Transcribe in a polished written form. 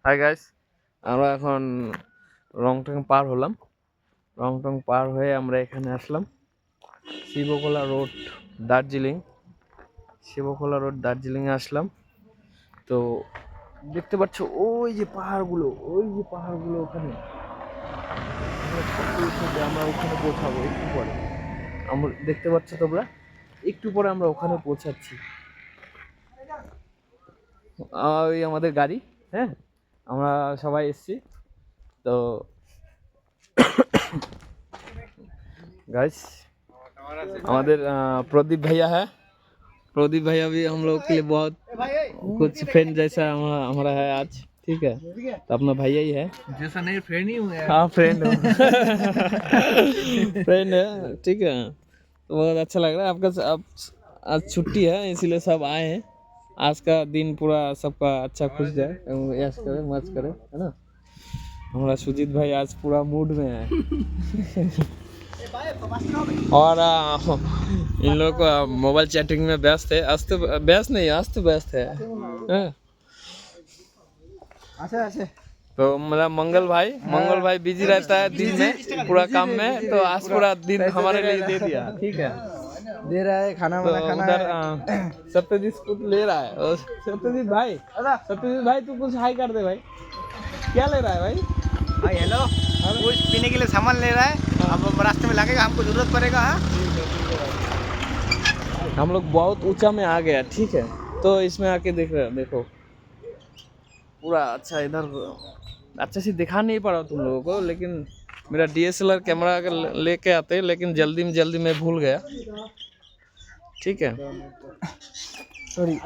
Hi guys, আমরা এখন রংটং পার হলাম। রংটং পার হয়ে আমরা এখানে আসলাম শিবখোলা রোড দার্জিলিং। শিবখোলা রোড দার্জিলিংয়ে আসলাম। তো দেখতে পাচ্ছ ওই যে পাহাড়গুলো, ওখানে আমরা ওখানে পৌঁছাবো একটু পরে। আমরা দেখতে পাচ্ছ তোমরা, একটু পরে আমরা ওখানে পৌঁছাচ্ছি। ওই আমাদের গাড়ি, হ্যাঁ আমরা সবাই এসছি। तो गाइस हमारे प्रदीप भैया है। प्रदीप भैया भी हम लोग के लिए बहुत कुछ फ्रेंड जैसा हमारा है आज, ठीक है। तो अपना भैया ही है, जैसा नहीं फ्रेंड ही हूँ यार। हाँ फ्रेंड हो फ्रेंड है, ठीक है। तो बहुत अच्छा लग रहा है आपका। अब आज छुट्टी है इसीलिए सब आए हैं। आज का दिन पूरा सबका अच्छा खुश जाए, यश करे मौज करे, है ना। हमारा सुजीत भाई आज पूरा मूड में है और इन लोग मोबाइल चैटिंग में व्यस्त है। आज तो व्यस्त नहीं, आज तो व्यस्त है। तो मेरा मंगल भाई बिजी रहता है दिन में पूरा काम में, तो आज पूरा दिन हमारे लिए दे दिया, ठीक है। दे रहा है खाना तो खाना उधर सत्यजीत कुछ ले रहा है। और सत्यजीत भाई तू कुछ हाई कर दे भाई। क्या ले रहा है भाई? भाई हेलो, कुछ पीने के लिए सामान ले रहा है। अब रास्ते में लगेगा, हमको जरूरत पड़ेगा। हाँ हम लोग बहुत ऊंचा में आ गया, ठीक है। तो इसमें आके देखो पूरा अच्छा। इधर अच्छा से दिखा नहीं पा रहा तुम लोगों को, लेकिन मेरा DSLR कैमरा लेके आते, लेकिन जल्दी में भूल गया, ठीक है। सॉरी।